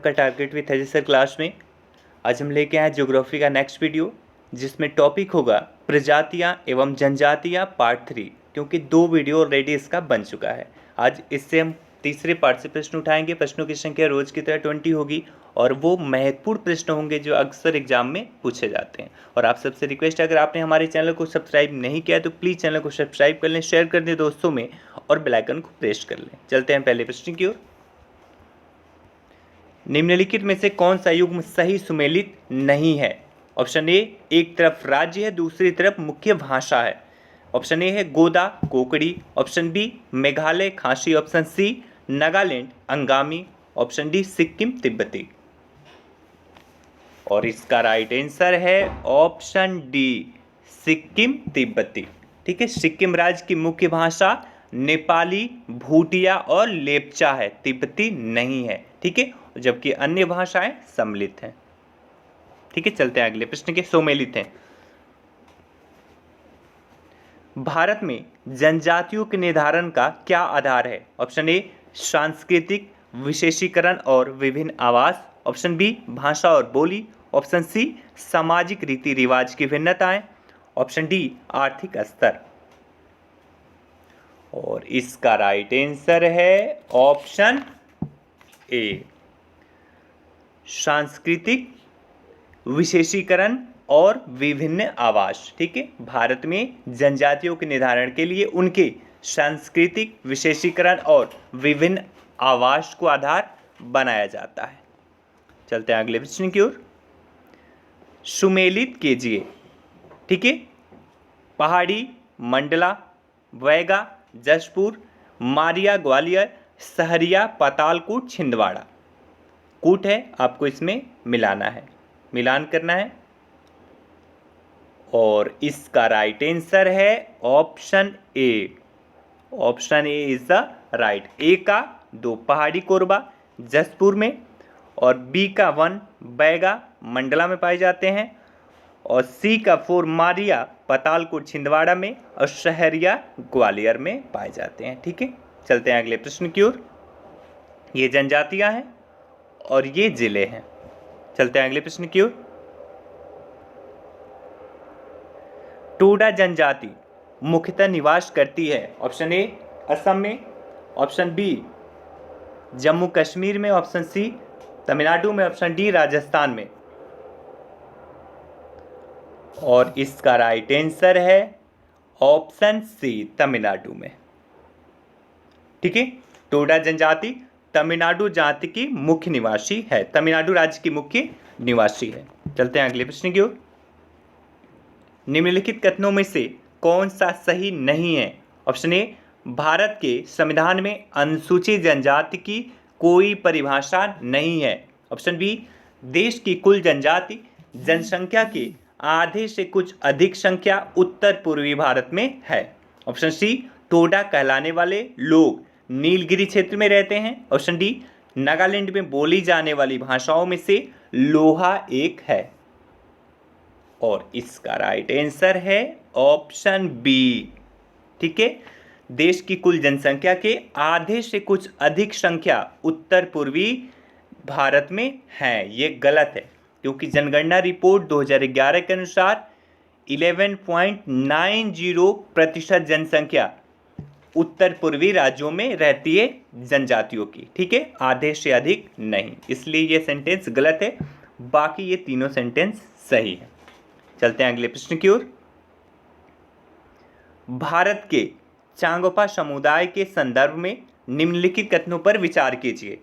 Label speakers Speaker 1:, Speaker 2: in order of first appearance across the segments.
Speaker 1: आपका target with Ajay sir class में। आज हम लेके आए ज्योग्राफी का नेक्स्ट वीडियो, जिसमें टॉपिक होगा प्रजातियां एवं जनजातियां पार्ट 3, क्योंकि 2 वीडियो ऑलरेडी इसका बन चुका है। आज इससे हम तीसरे पार्ट से प्रश्न उठाएंगे। प्रश्नों की संख्या रोज की तरह 20 होगी और वो महत्वपूर्ण प्रश्न होंगे जो अक्सर एग्जाम में पूछे जाते हैं। और आप सबसे रिक्वेस्ट है, अगर आपने हमारे चैनल को सब्सक्राइब नहीं किया तो प्लीज़ चैनल को सब्सक्राइब कर लें, शेयर कर दें दोस्तों में और बेल आइकन को प्रेस कर लें। चलते हैं पहले प्रश्न की ओर। निम्नलिखित में से कौन सा युग्म सही सुमेलित नहीं है? ऑप्शन ए, एक तरफ राज्य है दूसरी तरफ मुख्य भाषा है। ऑप्शन ए है गोदा कोकड़ी, option B Meghalaya Khasi, option C Nagaland Angami, option D Sikkim तिब्बती। और इसका राइट आंसर है ऑप्शन डी सिक्किम तिब्बती। ठीक है, सिक्किम राज्य की मुख्य भाषा नेपाली, भूटिया और लेप्चा है, तिब्बती नहीं है। ठीक है, जबकि अन्य भाषाएं सम्मिलित हैं। ठीक है, चलते हैं अगले प्रश्न के। सम्मिलित हैं। भारत में जनजातियों के निर्धारण का क्या आधार है? ऑप्शन ए सांस्कृतिक विशेषीकरण और विभिन्न आवास, ऑप्शन बी भाषा और बोली, ऑप्शन सी सामाजिक रीति रिवाज की भिन्नताएं, ऑप्शन डी आर्थिक स्तर। और इसका राइट आंसर है ऑप्शन ए सांस्कृतिक विशेषीकरण और विभिन्न आवास। ठीक है, भारत में जनजातियों के निर्धारण के लिए उनके सांस्कृतिक विशेषीकरण और विभिन्न आवास को आधार बनाया जाता है। चलते हैं अगले प्रश्न की ओर। सुमेलित कीजिए। ठीक है, पहाड़ी, मंडला, वैगा, जशपुर, मारिया ग्वालियर, सहरिया, पातालकोट, छिंदवाड़ा। कूट है, आपको इसमें मिलाना है, मिलान करना है। और इसका राइट आंसर है option A. Option A is the right. A का 2 पहाड़ी कोरबा जसपुर में, और बी का 1 बैगा मंडला में पाए जाते हैं, और सी का 4 मारिया पातालकोट छिंदवाड़ा में, और शहरिया ग्वालियर में पाए जाते हैं। ठीक है, चलते हैं अगले प्रश्न की ओर। ये जनजातियां हैं और ये जिले हैं। चलते हैं अगले प्रश्न की ओर। टोडा जनजाति मुख्यतः निवास करती है। ऑप्शन ए असम में, ऑप्शन बी जम्मू कश्मीर में, ऑप्शन सी तमिलनाडु में, ऑप्शन डी राजस्थान में। और इसका राइट आंसर है ऑप्शन सी तमिलनाडु में। ठीक है, टोडा जनजाति तमिलनाडु जाति की मुख्य निवासी है, तमिलनाडु राज्य की मुख्य निवासी है। चलते हैं अगले प्रश्न की ओर। निम्नलिखित कथनों में से कौन सा सही नहीं है? ऑप्शन ए, भारत के संविधान में अनुसूचित जनजाति की कोई परिभाषा नहीं है। ऑप्शन बी, देश की कुल जनजाति जनसंख्या के आधे से कुछ अधिक संख्या उत्तर पूर्वी भारत में है। ऑप्शन सी, टोडा कहलाने वाले लोग नीलगिरी क्षेत्र में रहते हैं। ऑप्शन डी, नागालैंड में बोली जाने वाली भाषाओं में से लोहा एक है। और इसका राइट आंसर है ऑप्शन बी। ठीक है, देश की कुल जनसंख्या के आधे से कुछ अधिक संख्या उत्तर पूर्वी भारत में है। ये गलत है, क्योंकि जनगणना रिपोर्ट 2011 के अनुसार 11.90% जनसंख्या उत्तर पूर्वी राज्यों में रहती है जनजातियों की। ठीक है, आधे से अधिक नहीं, इसलिए ये सेंटेंस गलत है। बाकी ये तीनों सेंटेंस सही है। चलते हैं अगले प्रश्न की ओर। भारत के चांगोपा समुदाय के संदर्भ में निम्नलिखित कथनों पर विचार कीजिए।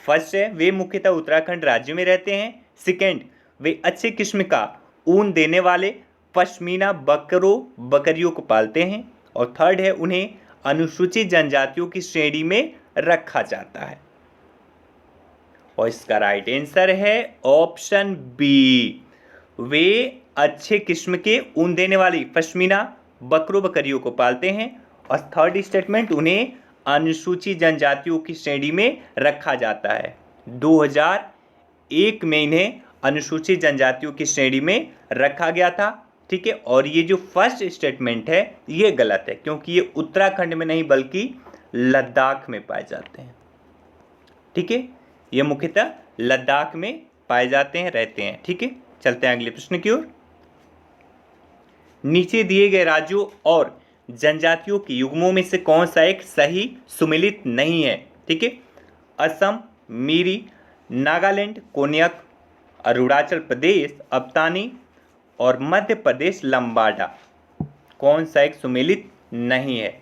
Speaker 1: फर्स्ट है, वे मुख्यतः उत्तराखंड राज्य में रहते हैं। सेकेंड, वे अच्छे किस्म का ऊन देने वाले पश्मीना बकरियों को पालते हैं। और थर्ड है, उन्हें अनुसूचित जनजातियों की श्रेणी में रखा जाता है। और इसका राइट आंसर है ऑप्शन बी, वे अच्छे किस्म के ऊन देने वाली पश्मीना बकरियों को पालते हैं। और थर्ड स्टेटमेंट, उन्हें अनुसूचित जनजातियों की श्रेणी में रखा जाता है। 2001 में इन्हें अनुसूचित जनजातियों की श्रेणी में रखा गया था। ठीक है, और ये जो फर्स्ट स्टेटमेंट है ये गलत है, क्योंकि ये उत्तराखंड में नहीं बल्कि लद्दाख में पाए जाते हैं। ठीक है, ये मुख्यतः लद्दाख में पाए जाते हैं, रहते हैं। ठीक है, चलते हैं अगले प्रश्न की ओर। नीचे दिए गए राज्यों और जनजातियों के युग्मों में से कौन सा एक सही सुमेलित नहीं है? ठीक है, असम मिरी, नागालैंड कोन्याक, अरुणाचल प्रदेश अबतानी और मध्य प्रदेश लंबाडा। कौन सा एक सुमेलित नहीं है?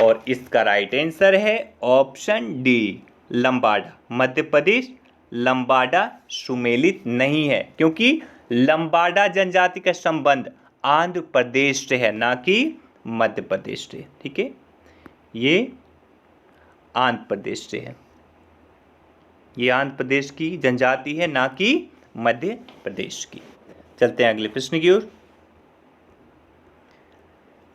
Speaker 1: और इसका राइट आंसर है ऑप्शन डी, लंबाडा। मध्य प्रदेश लंबाडा सुमेलित नहीं है, क्योंकि लंबाडा जनजाति का संबंध आंध्र प्रदेश से है, ना कि मध्य प्रदेश से। ठीक है, ये आंध्र प्रदेश से है, ये आंध्र प्रदेश की जनजाति है, ना कि मध्य प्रदेश की। चलते हैं अगले प्रश्न की ओर।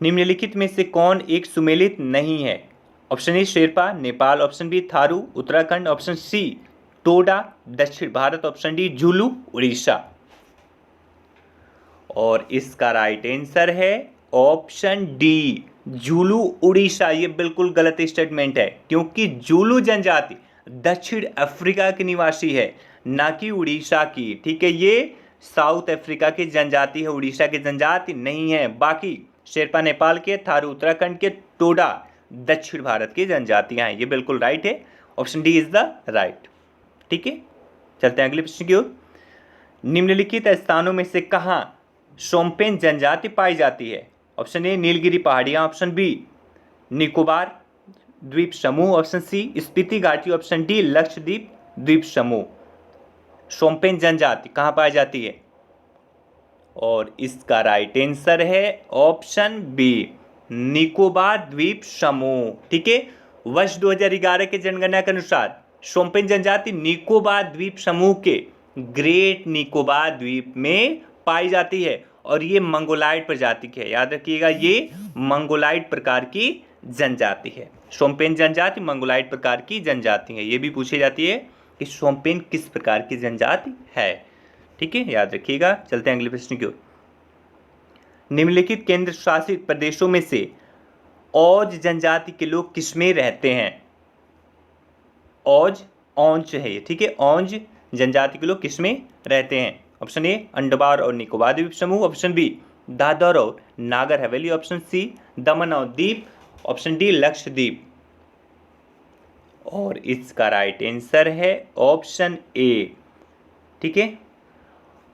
Speaker 1: निम्नलिखित में से कौन एक सुमेलित नहीं है? Option A Sherpa Nepal, option B Tharu Uttarakhand, option C Toda दक्षिण Bharat, option D Zulu Orissa. और इसका राइट आंसर है ऑप्शन डी, जुलू उड़ीसा। ये बिल्कुल गलत स्टेटमेंट है, क्योंकि जुलू जनजाति दक्षिण अफ्रीका के निवासी है, ना कि उड़ीसा की। ठीक है, ये साउथ अफ्रीका की जनजाति है, उड़ीसा की जनजाति नहीं है। बाकी शेरपा नेपाल के, थारू उत्तराखंड के, टोडा दक्षिण भारत की जनजातियां हैं। ये बिल्कुल राइट है, option D is the right. ठीक है, चलते हैं अगले प्रश्न की ओर। निम्नलिखित स्थानों में से कहां शोम्पेन जनजाति पाई जाती है? ऑप्शन ए नीलगिरी पहाड़ियां, ऑप्शन बी निकोबार द्वीप समूह, ऑप्शन सी स्पीति घाटी, ऑप्शन डी लक्षद्वीप द्वीप समूह। शोम्पेन जनजाति कहां पाई जाती है? और इसका राइट आंसर है ऑप्शन बी, निकोबार द्वीप समूह। ठीक है, वर्ष 2011 के जनगणना के अनुसार शोम्पेन जनजाति निकोबार द्वीप समूह के ग्रेट निकोबार द्वीप में पाई जाती है, और ये मंगोलाइड प्रजाति की है। याद रखिएगा, ये मंगोलाइड प्रकार की जनजाति है। शोम्पेन जनजाति मंगोलाइड प्रकार की जनजाति है। ये भी पूछी जाती है कि शोम्पेन किस प्रकार की जनजाति है। ठीक है, याद रखिएगा। चलते हैं अगले प्रश्न की ओर। निम्नलिखित केंद्र शासित प्रदेशों में से औज जनजाति के लोग किसमें रहते हैं? औंच है ये। ठीक है, औंज जनजाति के लोग किसमें रहते हैं? ऑप्शन ए अंडमान और निकोबार द्वीप समूह, ऑप्शन बी दादर और नागर हवेली, ऑप्शन सी दमन और दीप, ऑप्शन डी लक्षद्वीप। और इसका राइट आंसर है ऑप्शन ए। ठीक है,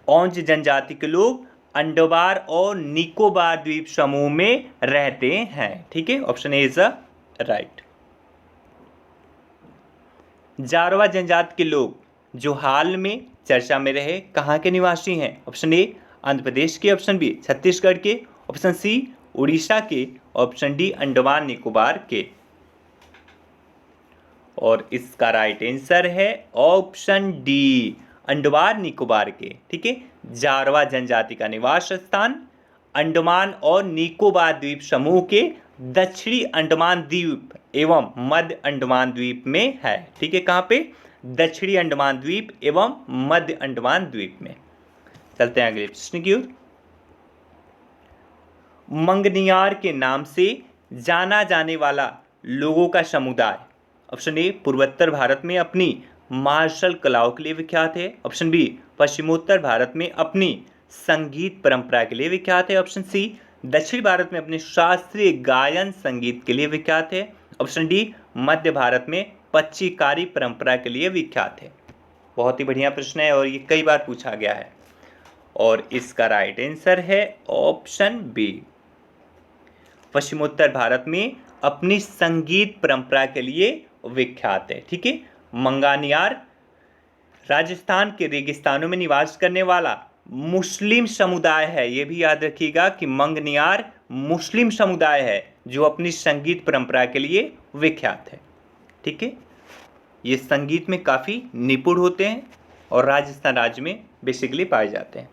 Speaker 1: औंज जनजाति के लोग अंडमान और निकोबार द्वीप समूह में रहते हैं। ठीक है, option A is the right. Jarawa जनजाति के लोग जो हाल में चर्चा में रहे कहाँ के निवासी हैं? ऑप्शन ए आंध्र प्रदेश के, ऑप्शन बी छत्तीसगढ़ के, ऑप्शन सी उड़ीसा के, ऑप्शन डी अंडमान निकोबार के। और इसका राइट आंसर है ऑप्शन डी, अंडमान निकोबार के। ठीक है, जारवा जनजाति का निवास स्थान अंडमान और निकोबार द्वीप समूह के दक्षिणी अंडमान द्वीप एवं मध्य अंडमान द्वीप में है। ठीक है, कहाँ पे? दक्षिणी अंडमान द्वीप एवं मध्य अंडमान द्वीप में। चलते हैं अगले प्रश्न की ओर। मंगनियार के नाम से जाना जाने वाला लोगों का समुदाय। ऑप्शन ए पूर्वोत्तर भारत में अपनी मार्शल कलाओं के लिए विख्यात है, ऑप्शन बी पश्चिमोत्तर भारत में अपनी संगीत परंपरा के लिए विख्यात है, ऑप्शन सी दक्षिण भारत में अपने शास्त्रीय गायन संगीत के लिए विख्यात है, ऑप्शन डी मध्य भारत में पच्चीकारी परंपरा के लिए विख्यात है। बहुत ही बढ़िया प्रश्न है और ये कई बार पूछा गया है। और इसका राइट आंसर है ऑप्शन बी, पश्चिमोत्तर भारत में अपनी संगीत परंपरा के लिए विख्यात है। ठीक है, मंगानियार राजस्थान के रेगिस्तानों में निवास करने वाला मुस्लिम समुदाय है। यह भी याद रखिएगा कि मंगनियार मुस्लिम समुदाय है जो अपनी संगीत परंपरा के लिए विख्यात है। ठीक है, ये संगीत में काफ़ी निपुण होते हैं और राजस्थान राज्य में बेसिकली पाए जाते हैं।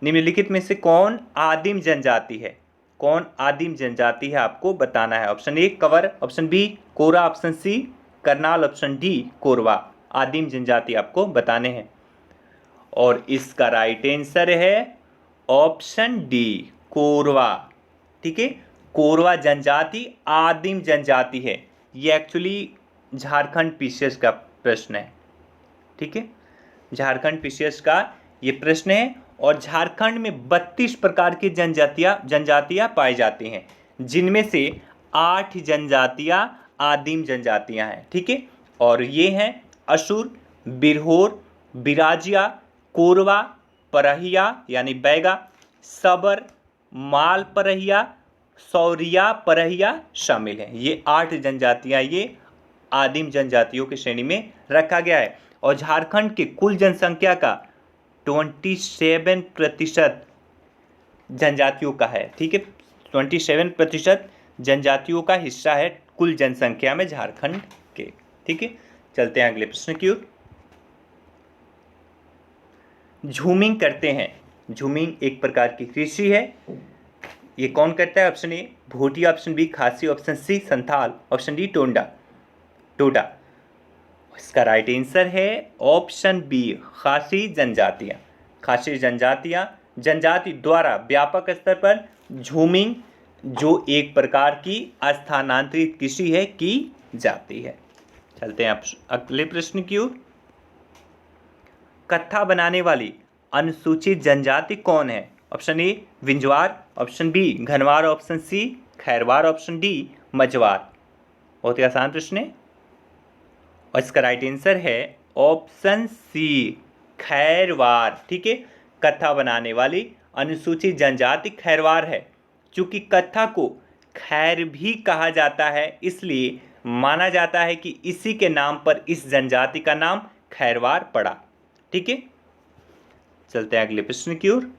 Speaker 1: निम्नलिखित में से कौन आदिम जनजाति है? कौन आदिम जनजाति है आपको बताना है। Option A Kanwar, option B Kora, option C Karnal, option D Korwa. आदिम जनजाति आपको बताने हैं और इसका राइट आंसर है ऑप्शन डी कोरवा। ठीक है, कोरवा जनजाति आदिम जनजाति है ये एक्चुअली झारखंड पीसीएस का प्रश्न है। ठीक है, झारखंड पीसीएस का ये प्रश्न है। और झारखंड में 32 प्रकार की जनजातियां पाई जाती हैं, जिनमें से 8 जनजातियां आदिम जनजातियां हैं। ठीक है, और ये हैं असुर, बिरहोर, बिराजिया, कोरवा, परहिया यानी बैगा, सबर, माल परहिया, सौरिया परहिया शामिल हैं। ये 8 जनजातियां ये आदिम जनजातियों की श्रेणी में रखा गया है। और झारखंड के कुल जनसंख्या का 27% जनजातियों का है। ठीक है, 27% जनजातियों का हिस्सा है कुल जनसंख्या में झारखंड के। ठीक है, चलते हैं अगले प्रश्न की ओर। झूमिंग करते हैं। झूमिंग एक प्रकार की कृषि है। ये कौन करता है? Option A Bhotia, option B Khasi, option C Santhal, option D Toda. इसका राइट आंसर है ऑप्शन बी खासी जनजातियां। खासी जनजातियां जनजाति द्वारा व्यापक स्तर पर झूमिंग, जो एक प्रकार की स्थानांतरित कृषि है, की जाती है। चलते हैं अगले प्रश्न की ओर। कत्था बनाने वाली अनुसूचित जनजाति कौन है? Option A Vinjhwar, option B Ghanwar, option C Khairwar, option D Majhwar. बहुत ही आसान प्रश्न है और इसका राइट आंसर है ऑप्शन सी खैरवार। ठीक है, कत्था बनाने वाली अनुसूचित जनजाति खैरवार है। चूंकि कत्था को खैर भी कहा जाता है, इसलिए माना जाता है कि इसी के नाम पर इस जनजाति का नाम खैरवार पड़ा। ठीक है, चलते हैं अगले प्रश्न की ओर।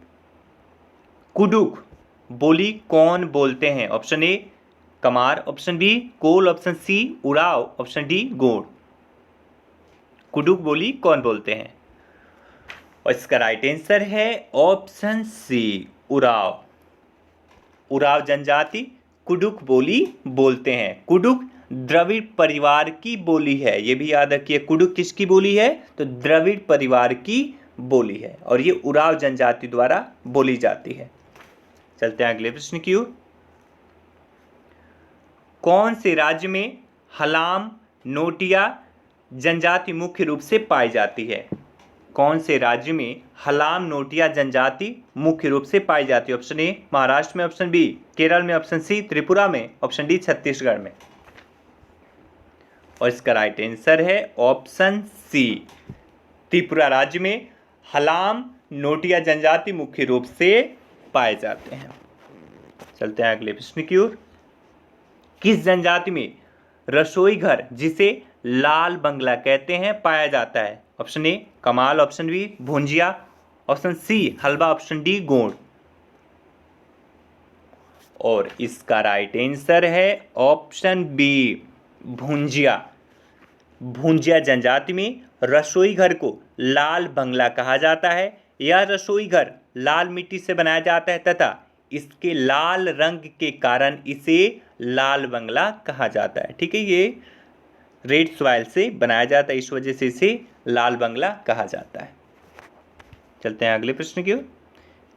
Speaker 1: कुडुख बोली कौन बोलते हैं? Option A Kamar, option B Kol, option C Oraon, option D Gond. Kurukh बोली कौन बोलते हैं? और इसका राइट आंसर है ऑप्शन सी उराव। उराव जनजाति कुडुख बोली बोलते हैं। कुडुख द्रविड़ परिवार की बोली है। ये भी याद रखिए, कुडुख किसकी बोली है? तो द्रविड़ परिवार की बोली है और ये उराव जनजाति द्वारा बोली जाती है। चलते हैं अगले प्रश्न की ओर। कौन से राज्य में हलाम नोटिया जनजाति मुख्य रूप से पाई जाती है? कौन से राज्य में हलाम नोटिया जनजाति मुख्य रूप से पाई जाती है? ऑप्शन ए महाराष्ट्र में, ऑप्शन बी केरल में, ऑप्शन सी त्रिपुरा में, ऑप्शन डी छत्तीसगढ़ में। और इसका राइट आंसर है ऑप्शन सी त्रिपुरा राज्य में हलाम नोटिया जनजाति मुख्य रूप से पाए जाते हैं। चलते हैं अगले प्रश्न की ओर। किस जनजाति में रसोई घर, जिसे लाल बंगला कहते हैं, पाया जाता है? Option A Kamal, option B Bhunjia, option C Halba, option D Gond. और इसका राइट आंसर है ऑप्शन बी भुंजिया। भुंजिया जनजाति में रसोई घर को लाल बंगला कहा जाता है। यह रसोई घर लाल मिट्टी से बनाया जाता है तथा इसके लाल रंग के कारण इसे लाल बंगला कहा जाता है। ठीक है, ये रेड सॉइल से बनाया जाता है, इस वजह से इसे लाल बंगला कहा जाता है। चलते हैं अगले प्रश्न की ओर।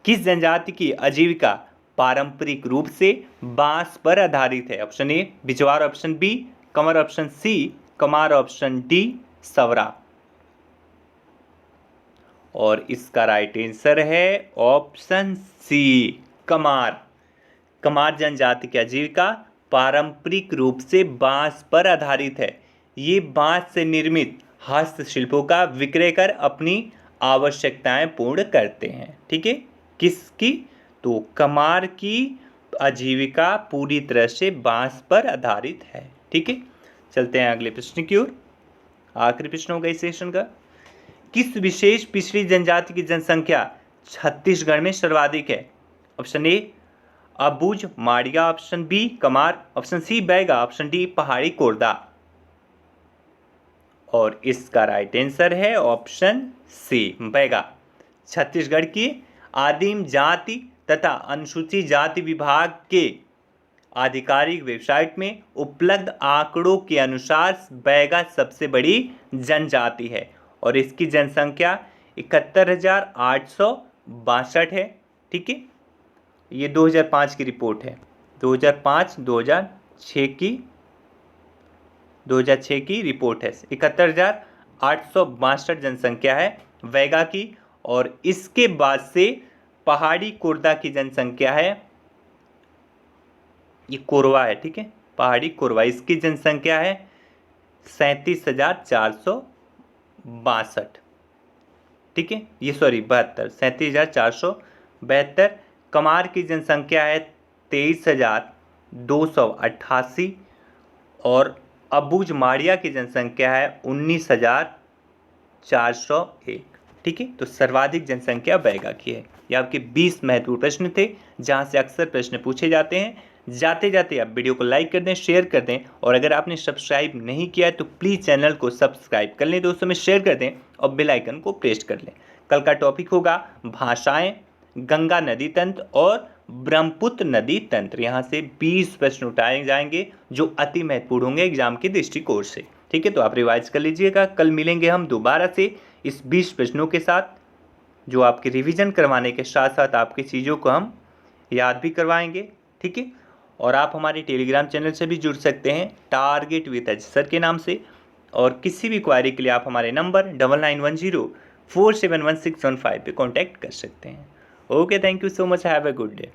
Speaker 1: किस जनजाति की आजीविका पारंपरिक रूप से बांस पर आधारित है? Option A Bijwar, option B Kanwar, option C Kamar, option D Savara. और इसका राइट आंसर है ऑप्शन सी कमार। कमार जनजाति की आजीविका पारंपरिक रूप से बांस पर आधारित है। ये बांस से निर्मित हस्तशिल्पों का विक्रय कर अपनी आवश्यकताएं पूर्ण करते हैं। ठीक है, किसकी? तो कमार की आजीविका पूरी तरह से बांस पर आधारित है। ठीक है, चलते हैं अगले प्रश्न की ओर। आखिरी प्रश्न होगा इस सेशन का। किस विशेष पिछड़ी जनजाति की जनसंख्या छत्तीसगढ़ में सर्वाधिक है? Option A Abujh Maria, option B Kamar, option C Baiga, option D Pahadi Korwa. और इसका राइट आंसर है ऑप्शन सी बैगा। छत्तीसगढ़ की आदिम जाति तथा अनुसूचित जाति विभाग के आधिकारिक वेबसाइट में उपलब्ध आंकड़ों के अनुसार बैगा सबसे बड़ी जनजाति है और इसकी जनसंख्या 71,862 है। ठीक है, ये 2005 की रिपोर्ट है, 2005-2006 की 2006 की रिपोर्ट है। 71,862 जनसंख्या है वैगा की। और इसके बाद से पहाड़ी कोरदा की जनसंख्या है, ये कोरवा है, ठीक है, पहाड़ी कोरवा, इसकी जनसंख्या है 37,462, ठीक है, ये सॉरी 37,472। कमार की जनसंख्या है 23,288 और अबूझ माड़िया की जनसंख्या है 19,401, ठीक है। तो सर्वाधिक जनसंख्या बैगा की है। ये आपके 20 महत्वपूर्ण प्रश्न थे जहां से अक्सर प्रश्न पूछे जाते हैं। जाते जाते आप वीडियो को लाइक कर दें, शेयर कर दें, और अगर आपने सब्सक्राइब नहीं किया है तो प्लीज़ चैनल को सब्सक्राइब कर लें, दोस्तों में शेयर कर दें और बेल आइकन को प्रेस कर लें। कल का टॉपिक होगा भाषाएं, गंगा नदी तंत्र और ब्रह्मपुत्र नदी तंत्र। यहाँ से 20 प्रश्न उठाए जाएंगे जो अति महत्वपूर्ण होंगे एग्जाम के दृष्टिकोण से, ठीक है। तो आप रिवाइज कर लीजिएगा। कल मिलेंगे हम दोबारा से इस 20 प्रश्नों के साथ, जो आपके रिवीजन करवाने के साथ साथ आपकी चीज़ों को हम याद भी करवाएंगे, ठीक है। और आप हमारे टेलीग्राम चैनल से भी जुड़ सकते हैं, टारगेट विद अजय सर के नाम से। और किसी भी क्वारी के लिए आप हमारे नंबर 9910471615 पे कॉन्टैक्ट कर सकते हैं। Okay, thank you so much, have a good day.